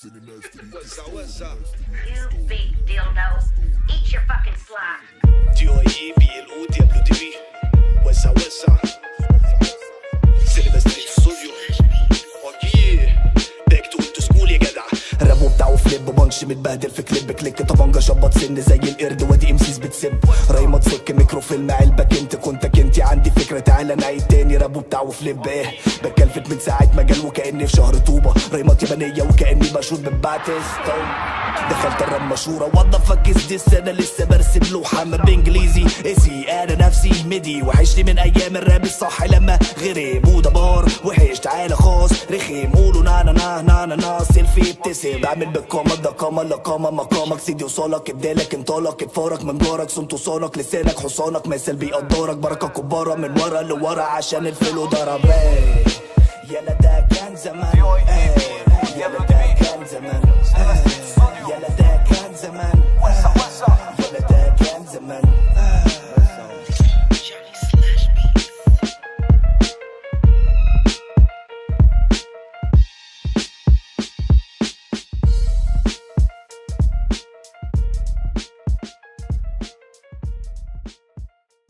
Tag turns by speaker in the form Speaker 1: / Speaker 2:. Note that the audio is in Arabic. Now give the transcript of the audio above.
Speaker 1: You big dildo. Eat your fucking slime.
Speaker 2: DOI BLO Diablo TV وسع سينما ستريت ستوديو باك تو انتو سكول يا جدع. رابو بتاعه فليب بانش متبهدل في كليب كليك طبنجة شبط سن زي القرد وادي امسيس بتسب رايمة تفك ميكروفيلم علبك انت كنتك انتي عندي فكرة تعالى نعيد تاني. رابو بتاعه فليب ايه بتكلفت من ساعة مجال وكأني في شهر طوبة رايمات يابانية وكأني مشهور من باتيستا. دخلت الراب مشهورة what the fuck is this انا لسه برسم لوحة ما بانجليزي اسي انا نفسي مدي وحشني من ايام الراب الصح لما غريب بودا بار وحش تعالى خاص رخيم قولوا نانا نا نا نا سيلفي ابتسم بعمل بالقامة ده قامة لا قامة مقامك سيدي وصالك ادالك انطالك اتفارك من جارك صمت وصانك لسانك حصانك مثل بيقدرك بركة كبارة من ورا لورا عشان الفلو ضرب يلا ده كان زمان يلا ده كان زمان